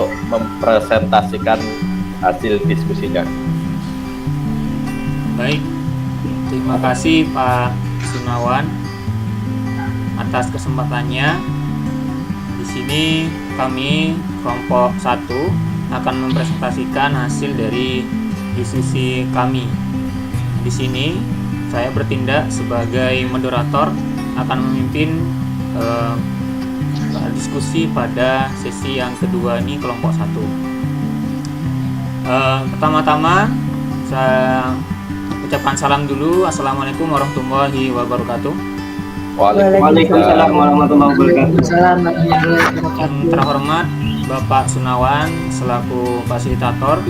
untuk mempresentasikan hasil diskusinya. Baik, terima kasih Pak Sunawan atas kesempatannya. Di sini kami kelompok 1 akan mempresentasikan hasil dari diskusi kami. Di sini saya bertindak sebagai moderator, akan memimpin diskusi pada sesi yang kedua ini kelompok 1. Pertama-tama saya ucapkan salam dulu. Assalamualaikum warahmatullahi wabarakatuh. Waalaikumsalam warahmatullahi wabarakatuh. Yang terhormat Bapak Sunawan selaku fasilitator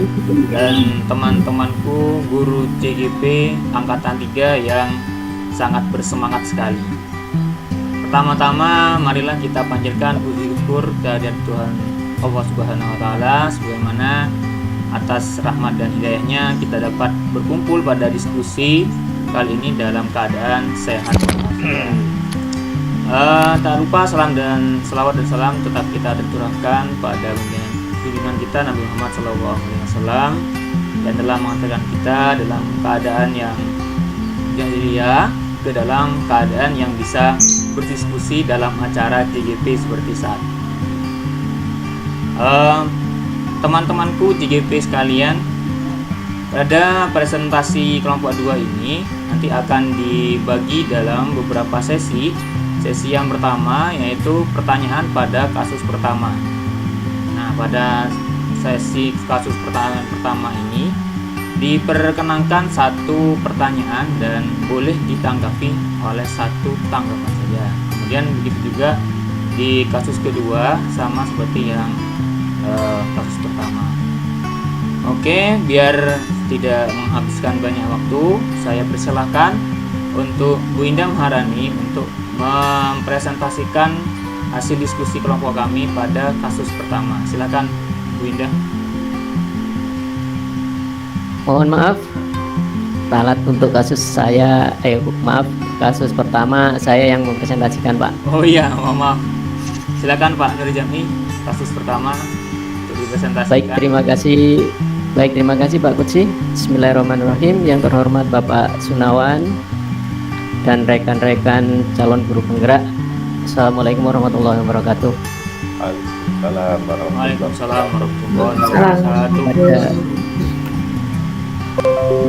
dan teman-temanku guru CGP Angkatan 3 yang sangat bersemangat sekali. Pertama-tama marilah kita panjatkan puji syukur kehadirat Tuhan Allah Subhanahu wa taala, sebagaimana atas rahmat dan hidayahnya kita dapat berkumpul pada diskusi kali ini dalam keadaan sehat walafiat. Tak lupa salam dan selawat dan salam tetap kita tercurahkan pada junjungan kita Nabi Muhammad SAW, yang telah mengatakan kita dalam keadaan yang jahiliyah ke dalam keadaan yang bisa berdiskusi dalam acara CGP seperti saat. Teman-temanku CGP sekalian, pada presentasi kelompok 2 ini nanti akan dibagi dalam beberapa sesi. Sesi yang pertama yaitu pertanyaan pada kasus pertama. Nah, pada sesi kasus pertanyaan pertama ini diperkenankan satu pertanyaan dan boleh ditanggapi oleh satu tanggapan saja. Kemudian begitu juga di kasus kedua, sama seperti yang kasus pertama. Oke, biar tidak menghabiskan banyak waktu, saya persilahkan untuk Bu Indah Maharani untuk mempresentasikan hasil diskusi kelompok kami pada kasus pertama. Silakan Bu Indah. Mohon maaf, alat untuk kasus saya, kasus pertama saya yang mempresentasikan, Pak. Oh iya, maaf. Silakan Pak Nur Jami, kasus pertama untuk dipresentasikan. Baik, terima kasih Pak Kutsi. Bismillahirrahmanirrahim. Yang terhormat Bapak Sunawan dan rekan-rekan calon guru penggerak. Assalamualaikum warahmatullahi wabarakatuh. Waalaikumsalam warahmatullahi wabarakatuh.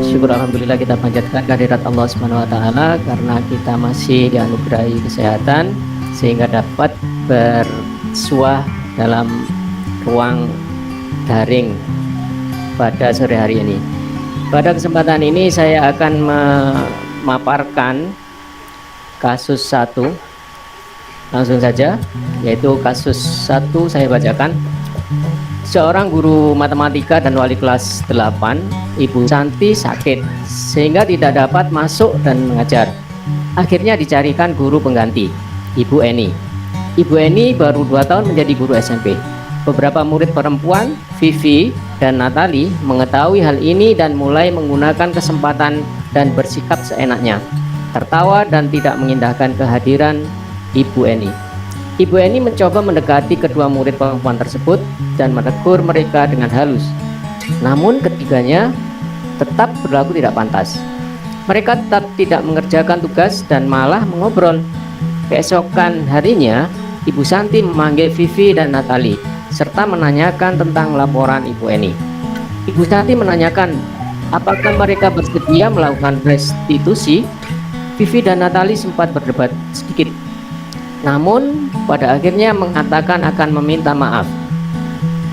Syukur alhamdulillah kita panjatkan kehadirat Allah Subhanahu wa taala karena kita masih dianugerahi kesehatan sehingga dapat bersuah dalam ruang daring pada sore hari ini. Pada kesempatan ini saya akan memaparkan kasus 1 langsung saja, yaitu kasus 1 saya bacakan. Seorang guru matematika dan wali kelas 8, Ibu Santi, sakit sehingga tidak dapat masuk dan mengajar. Akhirnya dicarikan guru pengganti, Ibu Eni. Ibu Eni baru 2 tahun menjadi guru SMP. Beberapa murid perempuan, Vivi dan Natali, mengetahui hal ini dan mulai menggunakan kesempatan dan bersikap seenaknya, tertawa dan tidak mengindahkan kehadiran Ibu Eni. Ibu Eni mencoba mendekati kedua murid perempuan tersebut dan menegur mereka dengan halus. Namun ketiganya tetap berlaku tidak pantas. Mereka tetap tidak mengerjakan tugas dan malah mengobrol. Keesokan harinya, Ibu Santi memanggil Vivi dan Natali serta menanyakan tentang laporan Ibu Eni. Ibu Santi menanyakan apakah mereka bersedia melakukan restitusi. Vivi dan Natali sempat berdebat sedikit, namun pada akhirnya mengatakan akan meminta maaf.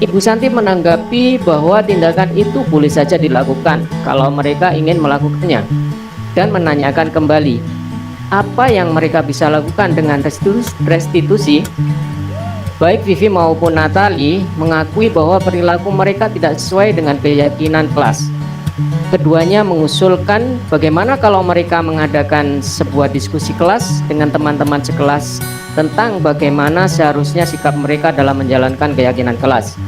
Ibu Santi menanggapi bahwa tindakan itu boleh saja dilakukan kalau mereka ingin melakukannya, dan menanyakan kembali apa yang mereka bisa lakukan dengan restitusi. Baik Vivi maupun Natali mengakui bahwa perilaku mereka tidak sesuai dengan keyakinan kelas. Keduanya mengusulkan bagaimana kalau mereka mengadakan sebuah diskusi kelas dengan teman-teman sekelas tentang bagaimana seharusnya sikap mereka dalam menjalankan keyakinan kelas,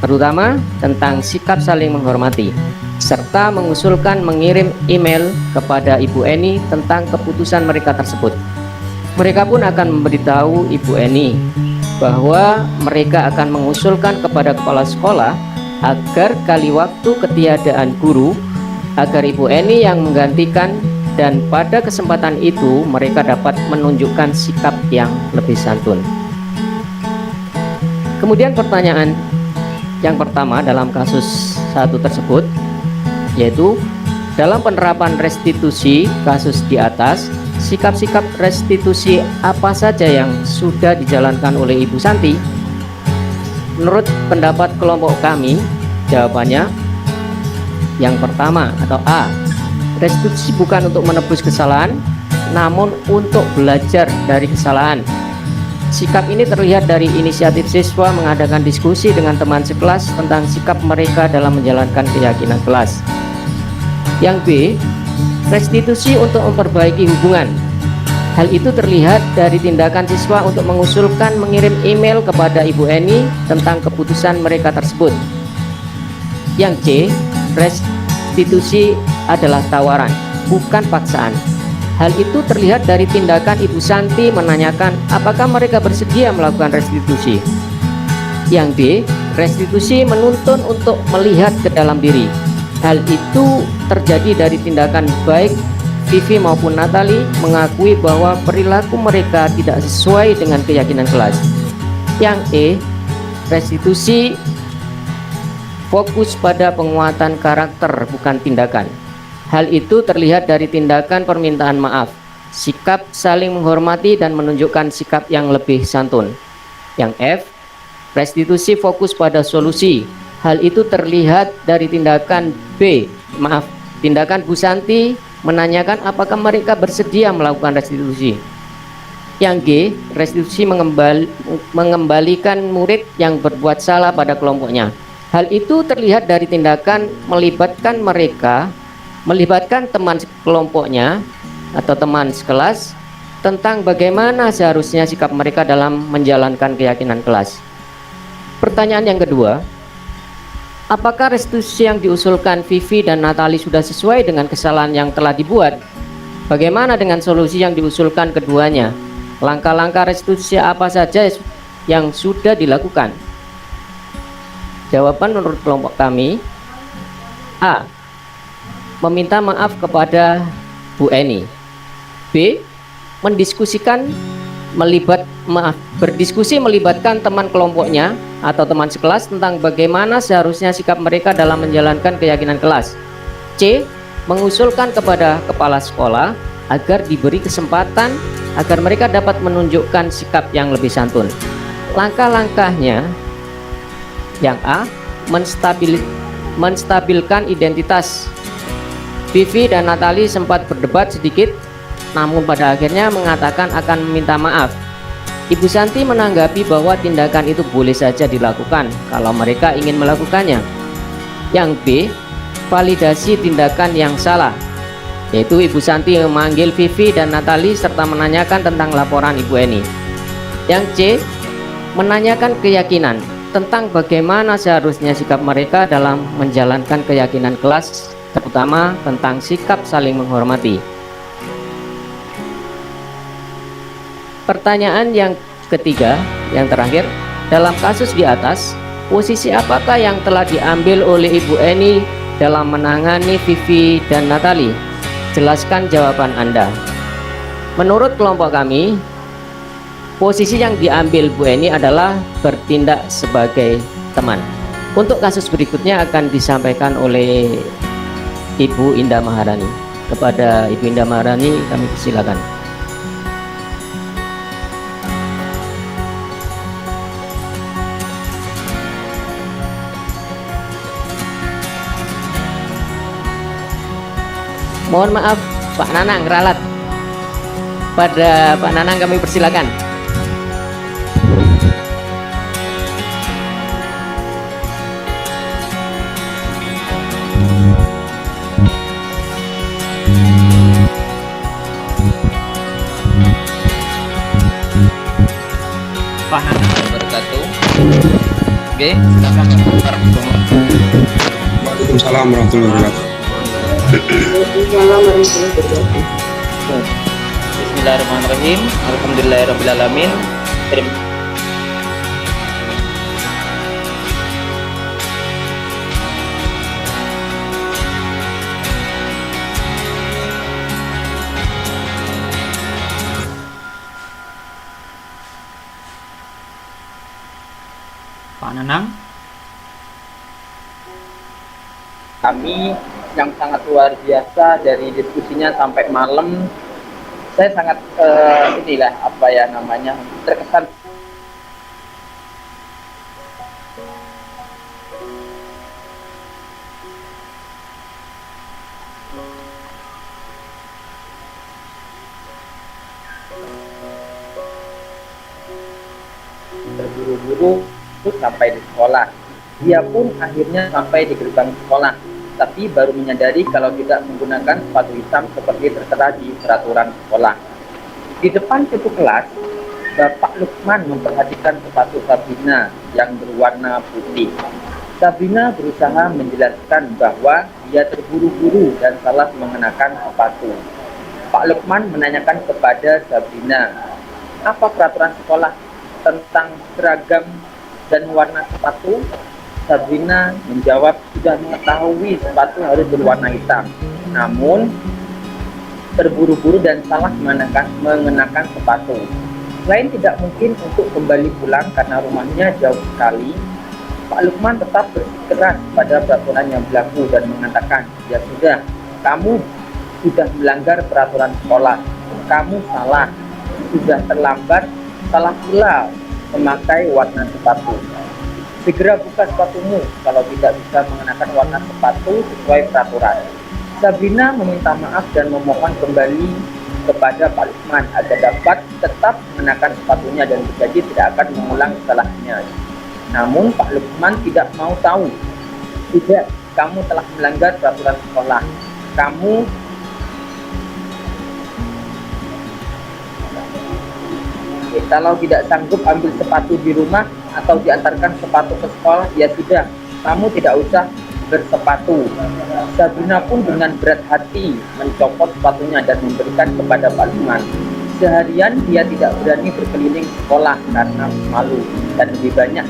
terutama tentang sikap saling menghormati, serta mengusulkan mengirim email kepada Ibu Eni tentang keputusan mereka tersebut. Mereka pun akan memberitahu Ibu Eni bahwa mereka akan mengusulkan kepada kepala sekolah agar kali waktu ketiadaan guru, agar Ibu Eni yang menggantikan, dan pada kesempatan itu mereka dapat menunjukkan sikap yang lebih santun. Kemudian pertanyaan yang pertama dalam kasus satu tersebut, yaitu dalam penerapan restitusi kasus di atas, sikap-sikap restitusi apa saja yang sudah dijalankan oleh Ibu Santi? Menurut pendapat kelompok kami, jawabannya yang pertama atau A, restitusi bukan untuk menebus kesalahan, namun untuk belajar dari kesalahan. Sikap ini terlihat dari inisiatif siswa mengadakan diskusi dengan teman sekelas tentang sikap mereka dalam menjalankan keyakinan kelas. Yang B, restitusi untuk memperbaiki hubungan. Hal itu terlihat dari tindakan siswa untuk mengusulkan mengirim email kepada Ibu Eni tentang keputusan mereka tersebut. Yang C, restitusi adalah tawaran, bukan paksaan. Hal itu terlihat dari tindakan Ibu Santi menanyakan apakah mereka bersedia melakukan restitusi. Yang D, restitusi menuntun untuk melihat ke dalam diri. Hal itu terjadi dari tindakan baik Vivi maupun Natali mengakui bahwa perilaku mereka tidak sesuai dengan keyakinan kelas. Yang E, restitusi fokus pada penguatan karakter bukan tindakan. Hal itu terlihat dari tindakan permintaan maaf, sikap saling menghormati dan menunjukkan sikap yang lebih santun. Yang F, restitusi fokus pada solusi. Hal itu terlihat dari tindakan tindakan Bu Santi menanyakan apakah mereka bersedia melakukan restitusi. Yang G, restitusi mengembalikan murid yang berbuat salah pada kelompoknya. Hal itu terlihat dari tindakan melibatkan teman kelompoknya atau teman sekelas tentang bagaimana seharusnya sikap mereka dalam menjalankan keyakinan kelas. Pertanyaan yang kedua, apakah restitusi yang diusulkan Vivi dan Natali sudah sesuai dengan kesalahan yang telah dibuat? Bagaimana dengan solusi yang diusulkan keduanya? Langkah-langkah restitusi apa saja yang sudah dilakukan? Jawaban menurut kelompok kami, A, meminta maaf kepada Bu Eni. B, berdiskusi melibatkan teman kelompoknya atau teman sekelas tentang bagaimana seharusnya sikap mereka dalam menjalankan keyakinan kelas. C, mengusulkan kepada kepala sekolah agar diberi kesempatan agar mereka dapat menunjukkan sikap yang lebih santun. Langkah-langkahnya, yang A, menstabilkan identitas. Vivi dan Natali sempat berdebat sedikit, namun pada akhirnya mengatakan akan meminta maaf. Ibu Santi menanggapi bahwa tindakan itu boleh saja dilakukan kalau mereka ingin melakukannya. Yang B, validasi tindakan yang salah, yaitu Ibu Santi memanggil Vivi dan Natali serta menanyakan tentang laporan Ibu Eni. Yang C, menanyakan keyakinan tentang bagaimana seharusnya sikap mereka dalam menjalankan keyakinan kelas, terutama tentang sikap saling menghormati. Pertanyaan yang ketiga, yang terakhir, dalam kasus di atas, posisi apakah yang telah diambil oleh Ibu Eni dalam menangani Vivi dan Natali? Jelaskan jawaban Anda. Menurut kelompok kami, posisi yang diambil Bu Eni adalah bertindak sebagai teman. Untuk kasus berikutnya akan disampaikan oleh Ibu Indah Maharani. Kepada Ibu Indah Maharani kami persilakan. Mohon maaf Pak Nanang ralat. Pada Pak Nanang kami persilakan. Pak Nanang wabarakatuh. Oke, silakan. Waalaikumsalam warahmatullahi wabarakatuh. Bismillahirrahmanirrahim. Alhamdulillahirabbil alamin. Pak Nanang. Kami yang sangat luar biasa dari diskusinya sampai malam. Saya sangat terkesan. Terburu-buru sampai di sekolah. Dia pun akhirnya sampai di gerbang sekolah, tapi baru menyadari kalau tidak menggunakan sepatu hitam seperti tertera di peraturan sekolah. Di depan pintu kelas, Bapak Lukman memperhatikan sepatu Sabrina yang berwarna putih. Sabrina berusaha menjelaskan bahwa dia terburu-buru dan salah mengenakan sepatu. Pak Lukman menanyakan kepada Sabrina, apa peraturan sekolah tentang seragam dan warna sepatu? Sabrina menjawab sudah mengetahui sepatu harus berwarna hitam, namun terburu-buru dan salah mengenakan sepatu. Selain tidak mungkin untuk kembali pulang karena rumahnya jauh sekali, Pak Lukman tetap bersikeras pada peraturan yang berlaku dan mengatakan, ya sudah, kamu sudah melanggar peraturan sekolah, kamu salah, sudah terlambat, salah pula memakai warna sepatu. Segera buka sepatumu kalau tidak bisa mengenakan warna sepatu sesuai peraturan. Sabrina meminta maaf dan memohon kembali kepada Pak Lukman agar dapat tetap mengenakan sepatunya dan berjanji tidak akan mengulang kesalahannya. Namun Pak Lukman tidak mau tahu. Tidak, kamu telah melanggar peraturan sekolah. Kalau tidak sanggup ambil sepatu di rumah atau diantarkan sepatu ke sekolah, ya sudah, kamu tidak usah bersepatu. Sabrina pun dengan berat hati mencopot sepatunya dan memberikan kepada Pak Lukman. Seharian dia tidak berani berkeliling sekolah karena malu dan lebih banyak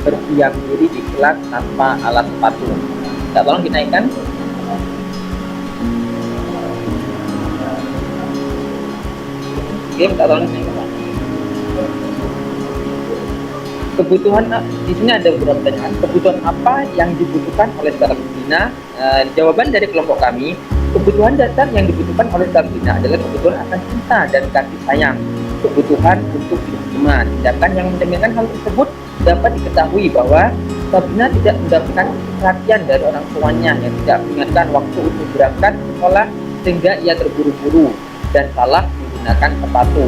berdiam diri di kelas tanpa alat sepatu. Kita tolong dinaikkan. Oke, kita tolong dinaikkan. Kebutuhan di sini ada beberapa pertanyaan. Kebutuhan apa yang dibutuhkan oleh Sabrina? Jawaban dari kelompok kami, kebutuhan dasar yang dibutuhkan oleh Sabrina adalah kebutuhan akan cinta dan kasih sayang, kebutuhan untuk hikmah. Sedangkan yang mencerminkan hal tersebut dapat diketahui bahwa Sabrina tidak mendapatkan perhatian dari orang tuanya yang tidak mengingatkan waktu untuk berangkat ke sekolah sehingga ia terburu-buru dan salah menggunakan sepatu.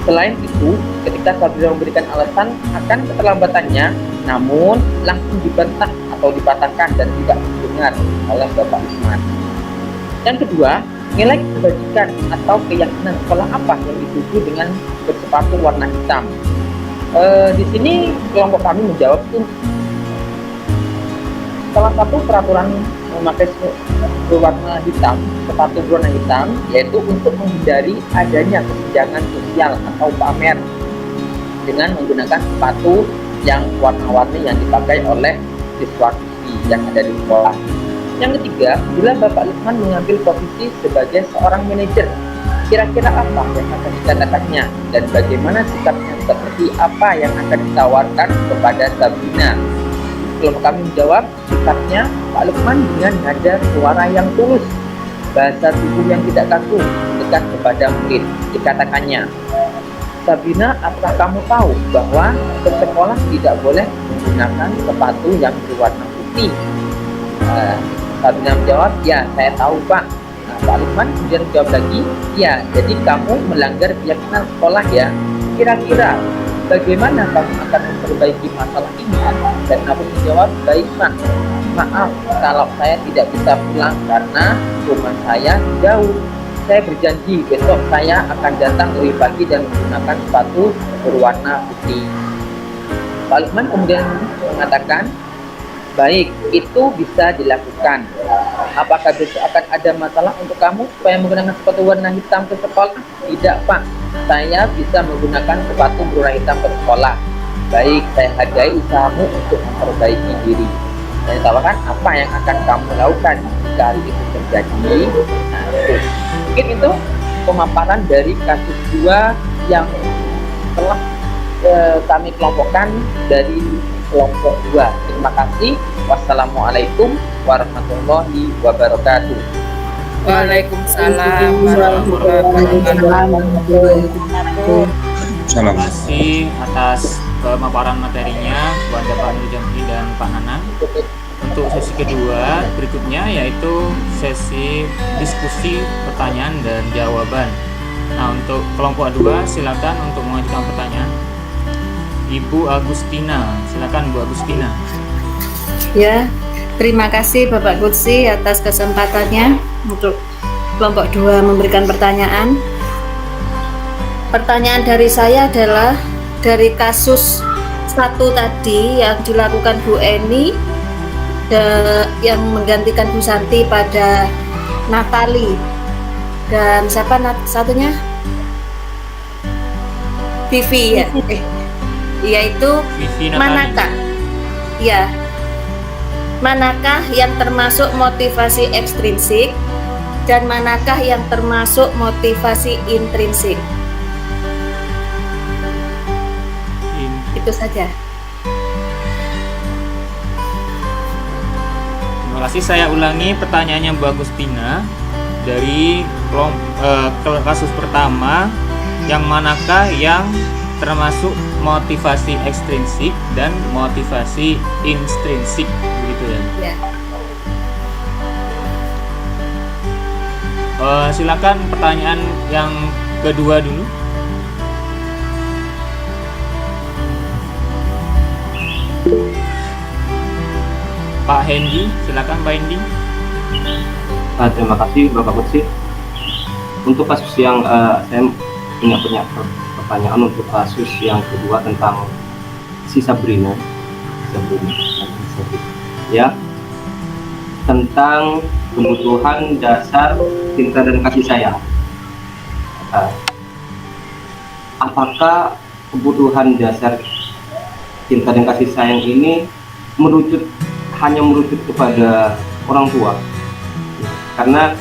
Selain itu, ketika Sabrina memberikan alasan akan keterlambatannya, namun langsung dibantah atau dipatahkan dan tidak didengar oleh Bapak Lukman. Yang kedua, nilai kebajikan atau keyakinan sekolah apa yang dituju dengan bersepatu warna hitam. Di sini kelompok kami menjawab salah satu peraturan memakai berwarna hitam, sepatu berwarna hitam, yaitu untuk menghindari adanya kesenjangan sosial atau pamer dengan menggunakan sepatu yang warna-warni yang dipakai oleh siswa-siswi yang ada di sekolah. Yang ketiga, bila Bapak Lukman mengambil posisi sebagai seorang manajer, kira-kira apa yang akan dikatakannya dan bagaimana sikapnya, seperti apa yang akan ditawarkan kepada Sabrina? Kelompok kami menjawab, sikapnya Pak Lukman dengan nada suara yang tulus, bahasa tubuh yang tidak kaku, dekat kepada murid. Dikatakannya, Sabrina, apakah kamu tahu bahwa ke sekolah tidak boleh menggunakan sepatu yang berwarna putih? Sabrina menjawab, ya saya tahu Pak. Pak Lukman kemudian menjawab lagi, ya jadi kamu melanggar keyakinan sekolah ya. Kira-kira bagaimana kamu akan memperbaiki masalah ini? Dan aku menjawab, baik Pak, maaf kalau saya tidak bisa pulang karena rumah saya jauh. Saya berjanji besok saya akan datang lebih pagi dan menggunakan sepatu berwarna putih. Pak Lukman kemudian mengatakan, baik, itu bisa dilakukan. Apakah besok akan ada masalah untuk kamu supaya menggunakan sepatu warna hitam ke sekolah? Tidak Pak, saya bisa menggunakan sepatu berwarna hitam ke sekolah. Baik, saya hargai usahamu untuk memperbaiki diri. Saya tawarkan apa yang akan kamu lakukan jika hal itu terjadi. Nah, mungkin itu pemaparan dari kasus 2 yang telah kami kelompokkan dari kelompok 2. Terima kasih. Wassalamualaikum warahmatullahi wabarakatuh. Waalaikumsalam warahmatullahi wabarakatuh. Salam. Terima kasih atas pemaparan materinya kepada Pak Nurjamhi dan Pak Nanang. Untuk sesi kedua berikutnya yaitu sesi diskusi pertanyaan dan jawaban. Nah, untuk kelompok 2 silakan untuk mengajukan pertanyaan. Ibu Agustina, silakan Bu Agustina. Ya, terima kasih Bapak Kursi atas kesempatannya untuk kelompok 2 memberikan pertanyaan. Pertanyaan dari saya adalah dari kasus 1 tadi yang dilakukan Bu Eni yang menggantikan Bu Santi pada Natali, dan siapa satunya? Vivi ya, yaitu Vivi Natali. manakah? Ya, manakah yang termasuk motivasi ekstrinsik dan manakah yang termasuk motivasi intrinsik? Itu saja. Terima kasih. Saya ulangi pertanyaannya Bu Agustina dari kasus pertama, yang manakah yang termasuk motivasi ekstrinsik dan motivasi intrinsik, begitu ya? Ya. Silakan pertanyaan yang kedua dulu. Pak Hendi, silakan Pak Hendi. Terima kasih Bapak Kursi. Untuk kasus yang saya punya pertanyaan untuk kasus yang kedua tentang si Sabrina, ya, tentang kebutuhan dasar cinta dan kasih sayang. Apakah kebutuhan dasar cinta dan kasih sayang ini hanya merujuk kepada orang tua? Karena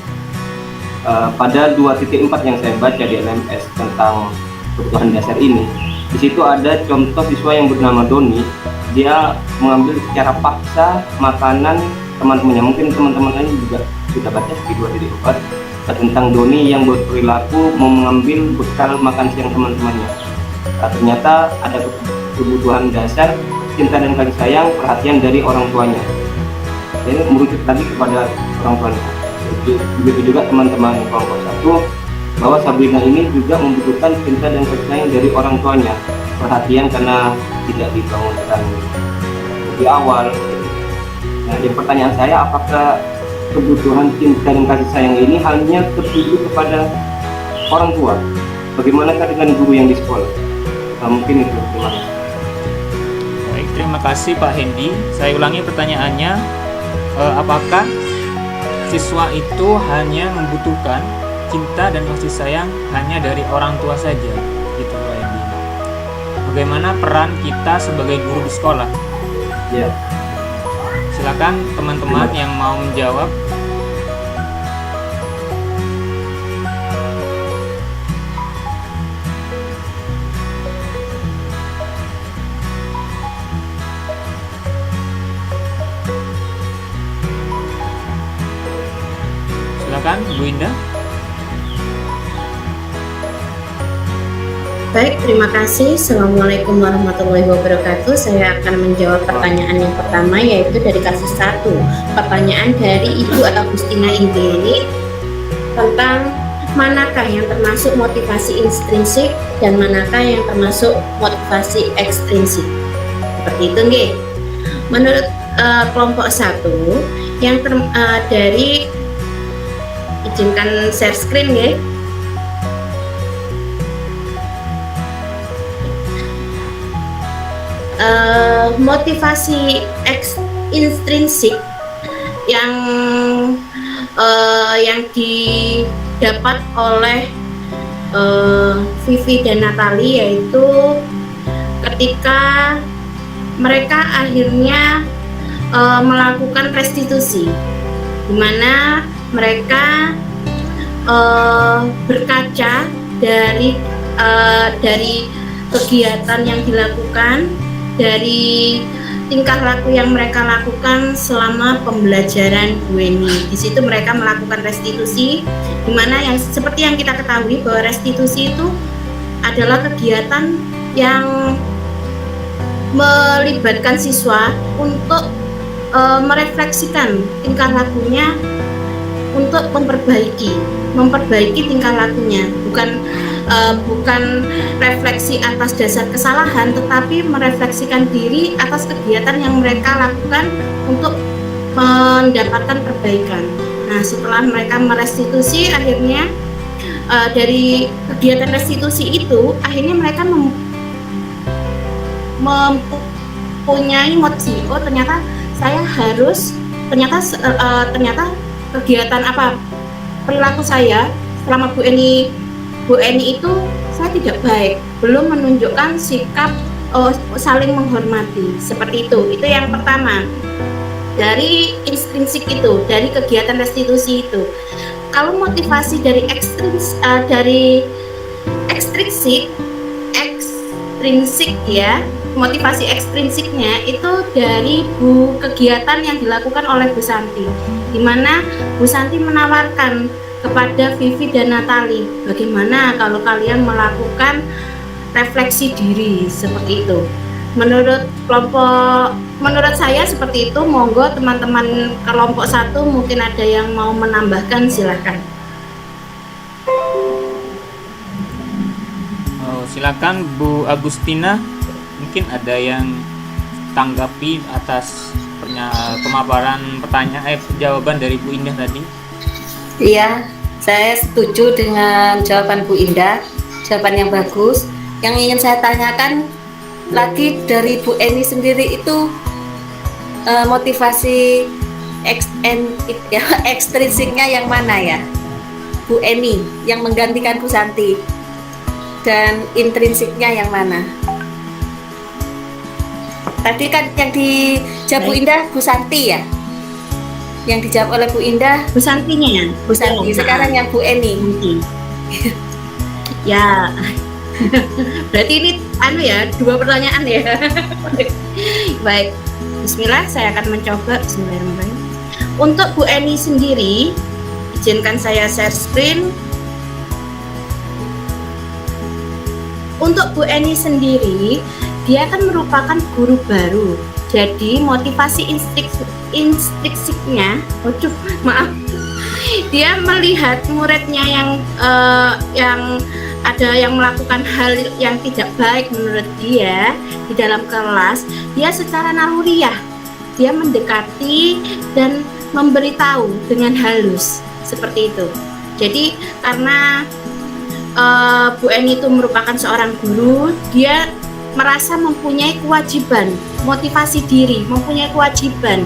pada 2.4 yang saya baca di LMS tentang kebutuhan dasar ini, di situ ada contoh siswa yang bernama Doni. Dia mengambil secara paksa makanan teman-temannya. Mungkin teman-teman lain juga sudah baca di 2.4 tentang Doni yang berperilaku mengambil bekal makan siang teman-temannya. Ternyata ada kebutuhan dasar cinta dan kasih sayang, perhatian dari orang tuanya. Jadi merujuk tadi kepada orang tuanya. Begitu juga teman-teman kelompok 1, bahwa Sabrina ini juga membutuhkan cinta dan kasih sayang dari orang tuanya, perhatian karena tidak dibangunkan lebih awal. Nah, jadi pertanyaan saya, apakah kebutuhan cinta dan kasih sayang ini hanya tertuju kepada orang tua? Bagaimanakah dengan guru yang di sekolah? Mungkin itu. Terima kasih. Baik, terima kasih Pak Hendi. Saya ulangi pertanyaannya, apakah siswa itu hanya membutuhkan cinta dan kasih sayang hanya dari orang tua saja, gitu Pak Hendi? Bagaimana peran kita sebagai guru di sekolah? Ya. Silakan teman-teman yang mau menjawab. Silakan Bu Indah. Baik, terima kasih. Assalamualaikum warahmatullahi wabarakatuh. Saya akan menjawab pertanyaan yang pertama, yaitu dari kasus 1. Pertanyaan dari Ibu Agustina Indriani tentang manakah yang termasuk motivasi intrinsik dan manakah yang termasuk motivasi ekstrinsik. Seperti itu, nggih. Menurut kelompok 1 yang dari, izinkan share screen, nggih. Motivasi intrinsik yang didapat oleh Vivi dan Natali, yaitu ketika mereka akhirnya melakukan restitusi, di mana mereka berkaca dari kegiatan yang dilakukan, dari tingkah laku yang mereka lakukan selama pembelajaran Bu Eni. Di situ mereka melakukan restitusi, di mana yang seperti yang kita ketahui bahwa restitusi itu adalah kegiatan yang melibatkan siswa untuk merefleksikan tingkah lakunya untuk memperbaiki tingkah lakunya, bukan refleksi atas dasar kesalahan, tetapi merefleksikan diri atas kegiatan yang mereka lakukan untuk mendapatkan perbaikan. Nah, setelah mereka merestitusi, akhirnya dari kegiatan restitusi itu, akhirnya mereka mempunyai motivasi. Oh, ternyata saya harus, ternyata kegiatan perilaku saya selama Bu Eni itu saya tidak baik, belum menunjukkan sikap saling menghormati, seperti itu yang pertama dari intrinsik itu, dari kegiatan restitusi itu. Kalau motivasi dari ekstrinsik ya, motivasi ekstrinsiknya itu dari kegiatan yang dilakukan oleh Bu Santi, di mana Bu Santi menawarkan kepada Vivi dan Natali, bagaimana kalau kalian melakukan refleksi diri seperti itu. Menurut saya seperti itu. Monggo teman-teman kelompok 1 mungkin ada yang mau menambahkan, silahkan. Silakan Bu Agustina, mungkin ada yang tanggapi atas pemaparan jawaban dari Bu Indah tadi. Iya, saya setuju dengan jawaban Bu Indah, jawaban yang bagus. Yang ingin saya tanyakan lagi dari Bu Eni sendiri itu motivasi ekstrinsiknya yang mana ya, Bu Eni, yang menggantikan Bu Santi, dan intrinsiknya yang mana? Tadi kan yang dijawab Bu Indah Bu Santi ya, yang dijawab oleh Bu Indah Bu Santinya ya, Bu Santi. Sekarang yang Bu Eni. Ya, berarti ini dua pertanyaan ya. Baik, bismillah, saya akan mencoba. Bismillahirrahmanirrahim. Untuk Bu Eni sendiri, izinkan saya share screen. Untuk Bu Eni sendiri, dia akan merupakan guru baru. Jadi motivasi instruksiknya, dia melihat muridnya yang ada yang melakukan hal yang tidak baik menurut dia di dalam kelas, dia secara naluriah dia mendekati dan memberitahu dengan halus seperti itu. Jadi karena Bu Eni itu merupakan seorang guru, dia merasa mempunyai kewajiban, motivasi diri, mempunyai kewajiban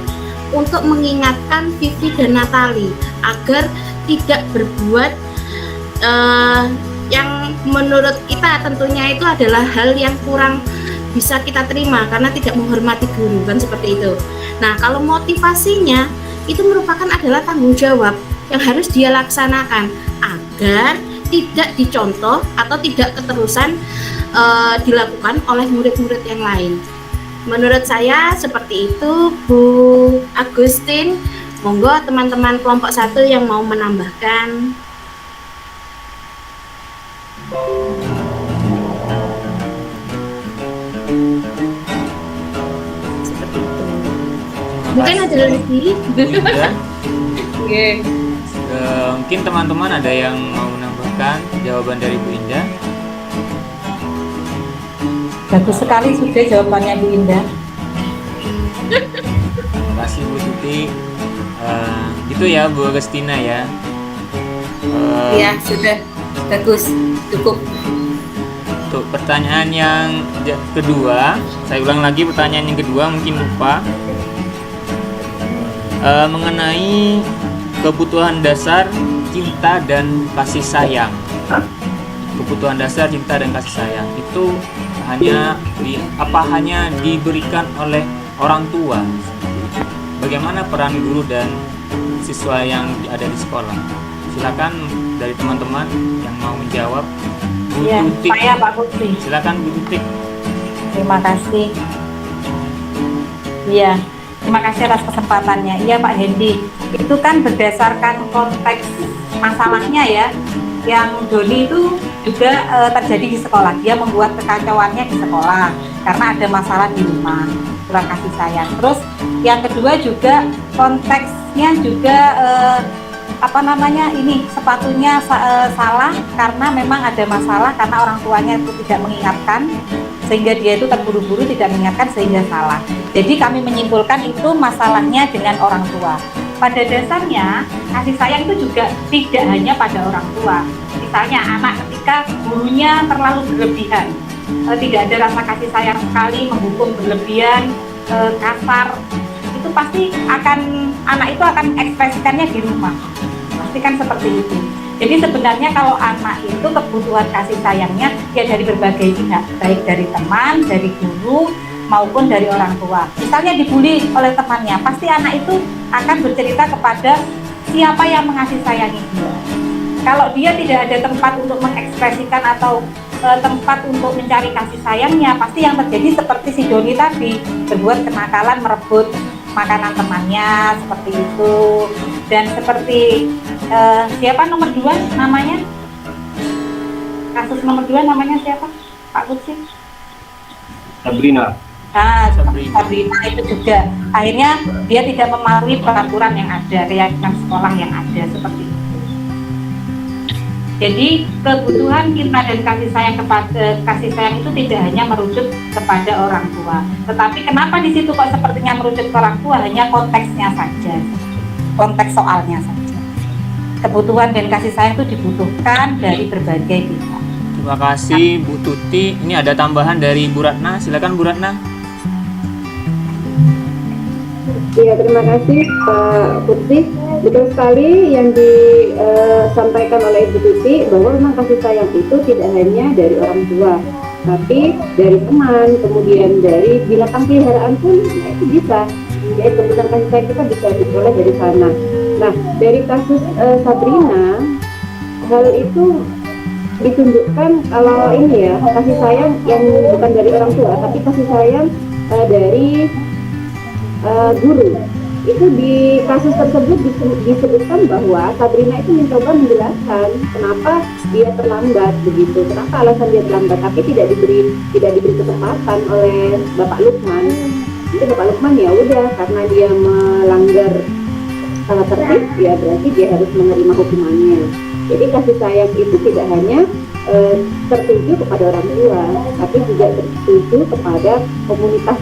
untuk mengingatkan Vivi dan Natali agar tidak berbuat yang menurut kita tentunya itu adalah hal yang kurang bisa kita terima karena tidak menghormati guru, kan seperti itu. Nah, kalau motivasinya itu merupakan adalah tanggung jawab yang harus dia laksanakan agar tidak dicontoh atau tidak keterusan dilakukan oleh murid-murid yang lain. Menurut saya seperti itu, Bu Agustin. Monggo teman-teman kelompok 1 yang mau menambahkan. Seperti itu. Mungkin ada lagi. Oke. Mungkin teman-teman ada yang mau menambahkan jawaban dari Bu Indah. Bagus sekali sudah jawabannya Bu Indah. Terima kasih Bu Tuti. Gitu ya Bu Agustina ya. Iya, sudah bagus, cukup. Untuk pertanyaan yang kedua, saya ulang lagi pertanyaan yang kedua, mungkin lupa. Mengenai kebutuhan dasar cinta dan kasih sayang. Kebutuhan dasar cinta dan kasih sayang itu hanya diberikan oleh orang tua. Bagaimana peran guru dan siswa yang ada di sekolah? Silakan dari teman-teman yang mau menjawab. Bu Ya, Tutik. saya Pak Putri. Silakan Bu Tutik. Terima kasih. Iya, terima kasih atas kesempatannya. Iya Pak Hendi, itu kan berdasarkan konteks masalahnya ya. Yang Doni itu juga terjadi di sekolah. Dia membuat kekacauannya di sekolah karena ada masalah di rumah, kurang kasih sayang. Terus yang kedua juga konteksnya juga ini sepatunya salah karena memang ada masalah karena orang tuanya itu tidak mengingatkan sehingga dia itu terburu-buru tidak mengingatkan sehingga salah. Jadi kami menyimpulkan itu masalahnya dengan orang tua. Pada dasarnya kasih sayang itu juga tidak hanya pada orang tua. Misalnya anak ketika gurunya terlalu berlebihan, tidak ada rasa kasih sayang sekali, menghukum berlebihan, kasar, itu pasti anak itu akan ekspresikannya di rumah. Pasti kan seperti itu. Jadi sebenarnya kalau anak itu kebutuhan kasih sayangnya ya dari berbagai pihak, baik dari teman, dari guru, maupun dari orang tua. Misalnya dibully oleh temannya, pasti anak itu akan bercerita kepada siapa yang mengasihi sayangi dia. Kalau dia tidak ada tempat untuk mengekspresikan atau tempat untuk mencari kasih sayangnya, pasti yang terjadi seperti si Doni tadi, berbuat kenakalan, merebut makanan temannya, seperti itu. Dan seperti siapa nomor 2 namanya? Kasus nomor 2 namanya siapa? Pak Kutsi? Sabrina. Nah, Sabrina itu juga akhirnya dia tidak mematuhi peraturan yang ada, keyakinan sekolah yang ada, seperti itu. Jadi kebutuhan kita dan kasih sayang itu tidak hanya merujuk kepada orang tua, tetapi kenapa di situ kok sepertinya merujuk ke orang tua? Hanya konteksnya saja, konteks soalnya saja. Kebutuhan dan kasih sayang itu dibutuhkan dari berbagai pihak. Terima kasih Bu Tuti. Ini ada tambahan dari Bu Ratna. Silakan Bu Ratna. Ya, terima kasih Pak Putri. Betul sekali yang disampaikan oleh Ibu Tuti bahwa memang kasih sayang itu tidak hanya dari orang tua, tapi dari teman, kemudian dari binatang peliharaan pun itu bisa. Ya, kebutuhan kasih sayang kita bisa diperoleh dari sana. Nah, dari kasus Sabrina, hal itu ditunjukkan kalau ini ya, kasih sayang yang bukan dari orang tua, tapi kasih sayang dari guru. Itu di kasus tersebut disebutkan bahwa Sabrina itu mencoba menjelaskan kenapa dia terlambat begitu, kenapa alasan dia terlambat, tapi tidak diberi kesempatan oleh Bapak Lukman. Jadi Bapak Lukman ya udah, karena dia melanggar tata tertib ya berarti dia harus menerima hukumannya. Jadi kasih sayang itu tidak hanya tertuju kepada orang tua, tapi juga tertuju kepada komunitas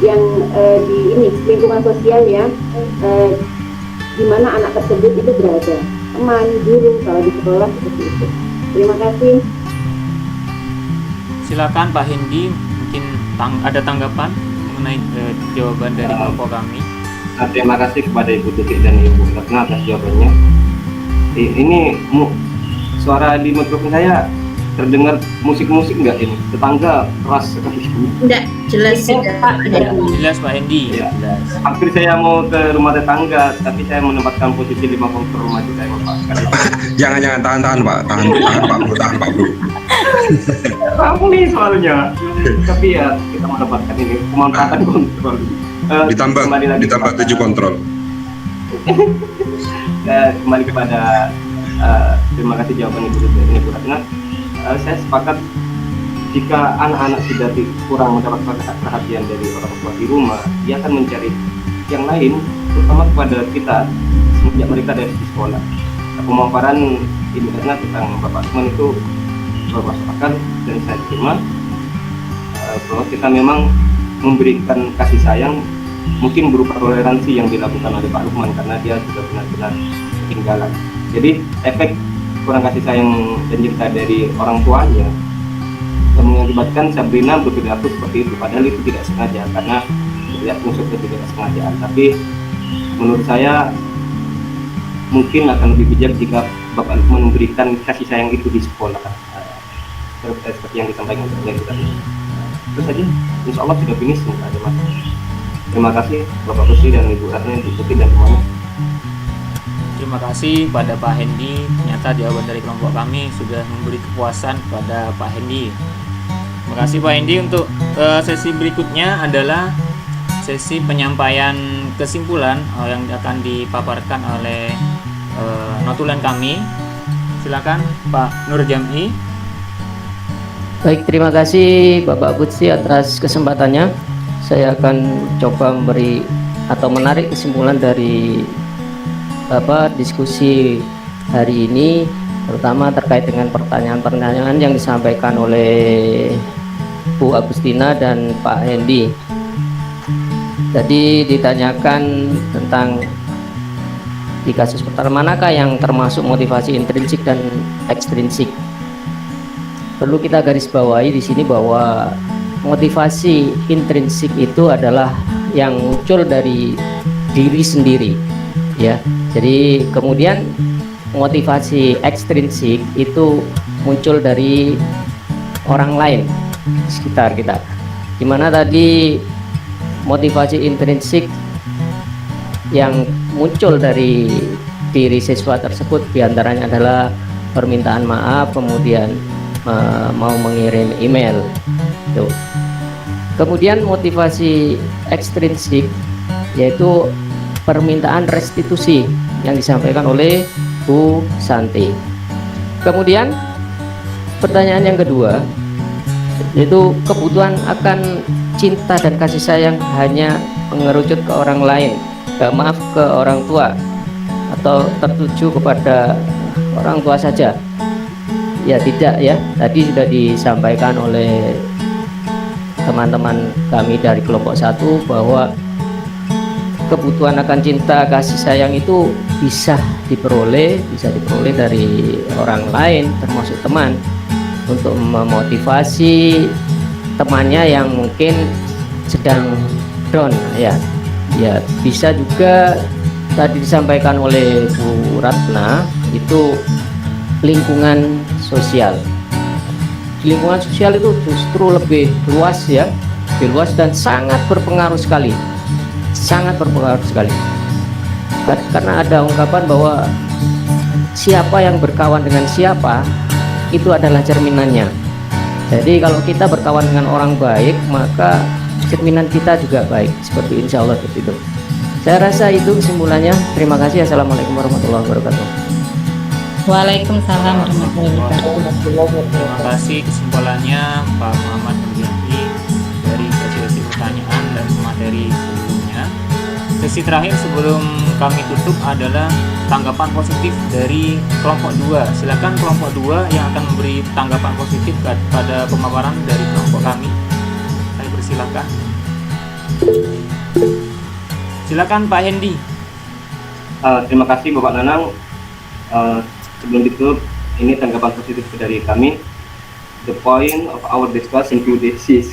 yang di lingkungan sosial ya, di mana anak tersebut itu berada, teman, guru, kalau di sekolah seperti itu. Terima kasih. Silakan Pak Hendi, mungkin ada tanggapan mengenai jawaban dari kelompok kami. Terima kasih kepada Ibu Tuti dan Ibu Ratna atas jawabannya. Ini suara di mikrofon saya terdengar musik-musik nggak ini? Tetangga keras sekali. Enggak, jelas sudah Pak. Jelas Pak Hendi. Ya. Jelas. Hampir saya mau ke rumah tetangga, tapi saya menempatkan posisi 5 kompor rumah saya Bapak. Jangan tahan Pak, tahan Pak Bro. Kamu nih soalnya. Tapi ya kita menempatkan ini pemanfaatan kontrol. Ditambah 7 kontrol. Kembali kepada terima kasih jawaban Ibu Ratna. Saya sepakat jika anak-anak sudah kurang mendapat perhatian dari orang tua di rumah, dia akan mencari yang lain, terutama kepada kita semenjak mereka dari di sekolah. Pemaparan Ibu Ratna tentang Bapak Lukman itu masuk akal dan saya terima bahwa kita memang memberikan kasih sayang mungkin berupa toleransi yang dilakukan oleh Pak Lukman karena dia sudah benar-benar ketinggalan. Jadi efek kurang kasih sayang dan cinta dari orang tuanya yang mengakibatkan Sabrina berperilaku seperti itu, padahal itu tidak sengaja karena tidak unsur ketidaksengajaan. Tapi menurut saya mungkin akan lebih bijak jika Bapak Lukman memberikan kasih sayang itu di sekolah, seperti yang disampaikan oleh kita. Terus saja, insya Allah sudah finish, nggak ada masalah. Terima kasih Bapak Putri dan Ibu Ratna, Ibu Tuti dan semuanya. Terima kasih pada Pak Hendi. Ternyata jawaban dari kelompok kami sudah memberi kepuasan kepada Pak Hendi. Terima kasih Pak Hendi. Untuk sesi berikutnya adalah sesi penyampaian kesimpulan yang akan dipaparkan oleh notulen kami. Silakan Pak Nur Jam'i. Baik, terima kasih Bapak Butsi atas kesempatannya. Saya akan coba memberi atau menarik kesimpulan dari diskusi hari ini, terutama terkait dengan pertanyaan-pertanyaan yang disampaikan oleh Bu Agustina dan Pak Hendi. Tadi ditanyakan tentang di kasus pertama manakah yang termasuk motivasi intrinsik dan ekstrinsik. Perlu kita garis bawahi di sini bahwa motivasi intrinsik itu adalah yang muncul dari diri sendiri, ya. Jadi kemudian motivasi ekstrinsik itu muncul dari orang lain di sekitar kita. Dimana tadi motivasi intrinsik yang muncul dari diri siswa tersebut diantaranya adalah permintaan maaf, kemudian mau mengirim email. Tuh. Kemudian motivasi ekstrinsik yaitu permintaan restitusi yang disampaikan oleh Bu Santi. Kemudian pertanyaan yang kedua yaitu kebutuhan akan cinta dan kasih sayang hanya mengerucut ke orang lain, ke orang tua, atau tertuju kepada orang tua saja. Ya tidak ya, tadi sudah disampaikan oleh teman-teman kami dari kelompok 1 bahwa kebutuhan akan cinta kasih sayang itu bisa diperoleh dari orang lain termasuk teman untuk memotivasi temannya yang mungkin sedang down, ya bisa juga tadi disampaikan oleh Bu Ratna itu lingkungan sosial. Lingkungan sosial itu justru lebih luas ya, lebih luas dan sangat berpengaruh sekali. Karena ada ungkapan bahwa siapa yang berkawan dengan siapa itu adalah cerminannya. Jadi kalau kita berkawan dengan orang baik, maka cerminan kita juga baik. Seperti insya Allah seperti itu. Saya rasa itu kesimpulannya. Terima kasih. Assalamualaikum warahmatullahi wabarakatuh. Waalaikumsalam warahmatullahi wabarakatuh. Terima kasih kesimpulannya Pak Muhammad Nurjati dari sesi pertanyaan dan materi sebelumnya. Sesi terakhir sebelum kami tutup adalah tanggapan positif dari kelompok 2. Silakan kelompok 2 yang akan memberi tanggapan positif pada pemaparan dari kelompok kami. Saya persilakan. Silakan Pak Hendi. Terima kasih Bapak Nanang. Sebelum ditutup, ini tanggapan positif dari kami. The point of our discussion today is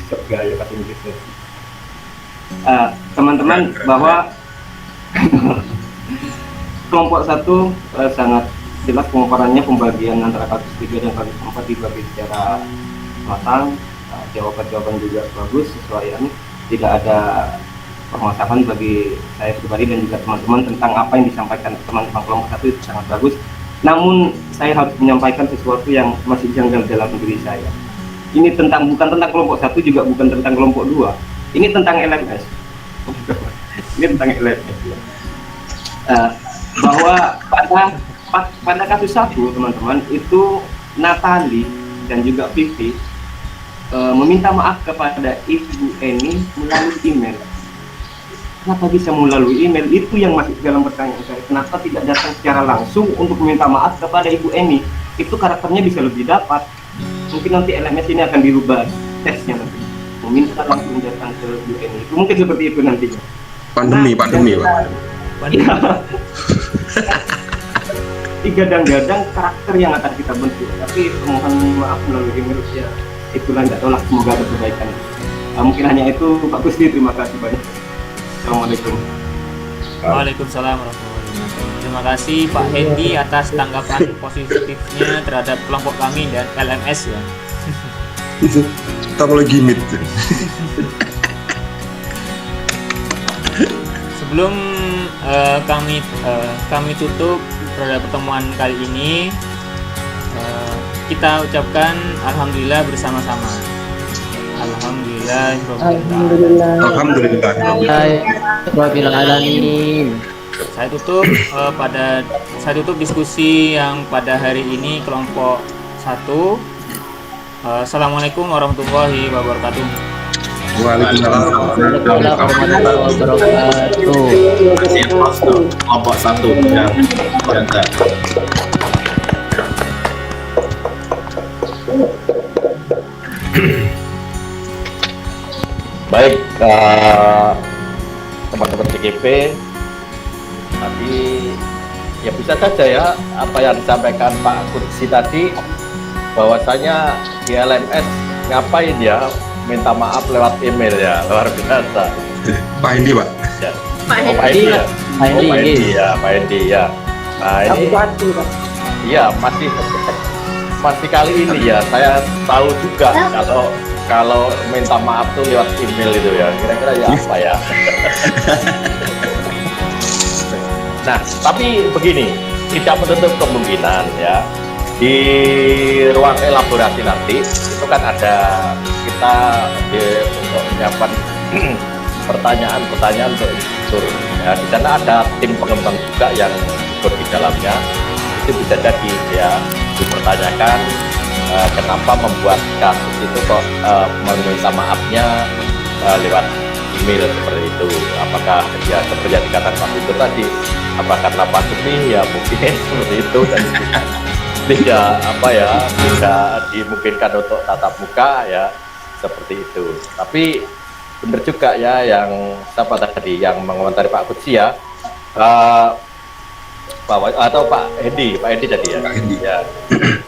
teman-teman bahwa kelompok 1 sangat jelas pemaparannya, pembagian antara kasus 3 dan kasus 4 dibagi secara matang, jawaban-jawaban juga bagus, sesuai tidak ada permasalahan bagi saya pribadi dan juga teman-teman tentang apa yang disampaikan teman-teman kelompok 1 itu sangat bagus. Namun saya harus menyampaikan sesuatu yang masih janggal dalam diri saya. Ini bukan tentang kelompok 1, juga bukan tentang kelompok 2. Ini tentang LMS. Ini tentang LMS ya. Bahwa pada kasus 1 teman-teman itu Natali dan juga Vivi meminta maaf kepada Ibu Eni melalui email. Kenapa bisa melalui email? Itu yang masih dalam pertanyaan saya. Kenapa tidak datang secara langsung untuk meminta maaf kepada Ibu Eni? Itu karakternya bisa lebih dapat. Mungkin nanti LMS ini akan dirubah tesnya nanti. Meminta langsung datang ke Ibu Eni. Itu mungkin seperti itu nantinya. Pandemi Pak. Digadang-gadang karakter yang akan kita bentuk. Tapi mohon maaf melalui email ya. Itulah, nggak tahu lah, semoga ada perbaikan. Mungkin hanya itu Pak Gusti. Terima kasih banyak. Assalamualaikum. Waalaikumsalam warahmatullahi wabarakatuh. Terima kasih Pak Hendi atas tanggapan positifnya terhadap kelompok kami dan LMS ya. Kita mulai gimmick. Sebelum kami tutup pada pertemuan kali ini. Kita ucapkan alhamdulillah bersama-sama. Alhamdulillah. Alhamdulillah. Rabbil alamin. Saya tutup diskusi yang pada hari ini kelompok 1. Assalamualaikum warahmatullahi wabarakatuh. Waalaikumsalam. Warahmatullahi wabarakatuh. Kelompok 1 yang berada. Baik, teman-teman CGP, tadi ya bisa saja ya apa yang disampaikan Pak Kudsi tadi, bahwasanya di LMS ngapain ya minta maaf lewat email ya, luar biasa. Pak Hendi, Pak. Ya. Pak Oh, Pak Hendi, Hendi ya. Pak Oh, Pak Hendi. Hendi ya, Pak Hendi ya. Nah ini, iya masih kali ini ya saya tahu juga kalau minta maaf tuh lewat email itu ya, kira-kira ya apa ya. Nah tapi begini, tidak menutup kemungkinan ya, di ruang elaborasi nanti itu kan ada kita untuk menyiapkan pertanyaan-pertanyaan untuk unsur ya, di sana ada tim pengembang juga yang ikut di dalamnya. Itu bisa jadi ya dipertanyakan kenapa membuat kasus itu kok meminta maafnya lewat email seperti itu. Apakah ya seperti yang dikatakan Pak Fitur tadi, apa karena pandemi ya mungkin seperti itu, dan tidak dimungkinkan untuk tatap muka ya seperti itu. Tapi benar juga ya yang siapa tadi yang mengomentari Pak Kudsi ya, atau Pak Hendi tadi ya, Pak Hendi. Ya,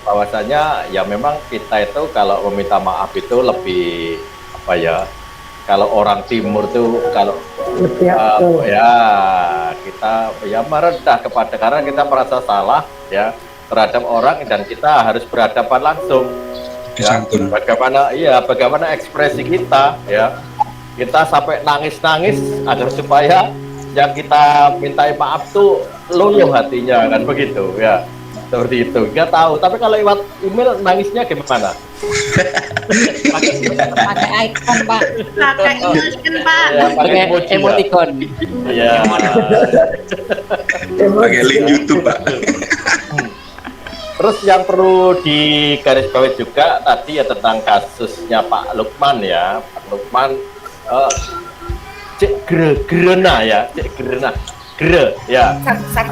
bahwasanya ya memang kita itu kalau meminta maaf itu lebih apa ya, kalau orang timur tuh kalau ya kita ya merendah kepada, karena kita merasa salah ya terhadap orang dan kita harus berhadapan langsung ya, bagaimana ekspresi kita ya, kita sampai nangis-nangis agar supaya yang kita mintai maaf tuh luluh hatinya, kan begitu ya, seperti itu. Nggak tahu, tapi kalau lewat email nangisnya gimana? Pakai icon, Pak. Pakai emoticon, Pak. Ya, Pakai emoji, ya. emoticon. Ya. Pakai link YouTube, Pak. Terus yang perlu digarisbawahi juga tadi ya tentang kasusnya Pak Lukman ya, Pak Lukman cek gerena ya,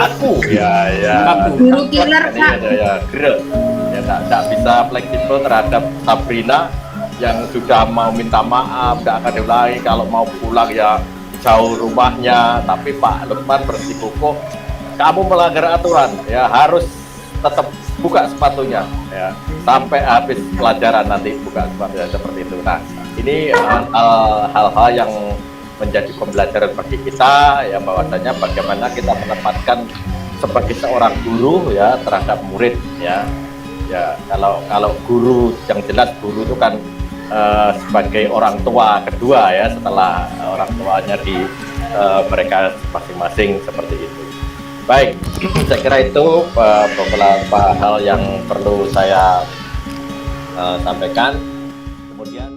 aku ya Guru killer, Pak. ya tak bisa fleksibel terhadap Sabrina yang sudah mau minta maaf, tidak akan diulangi, kalau mau pulang ya jauh rumahnya, tapi Pak Lukman bersikukuh, kamu melanggar aturan ya, harus tetap buka sepatunya ya sampai habis pelajaran, nanti buka sepatunya seperti itu. Nah ini hal-hal yang menjadi pembelajaran bagi kita ya, bahwasanya bagaimana kita menempatkan sebagai seorang guru ya terhadap murid ya. Kalau guru yang jelas, guru itu kan sebagai orang tua kedua ya setelah orang tuanya di mereka masing-masing, seperti itu. Baik, saya kira itu beberapa hal yang perlu saya sampaikan. Kemudian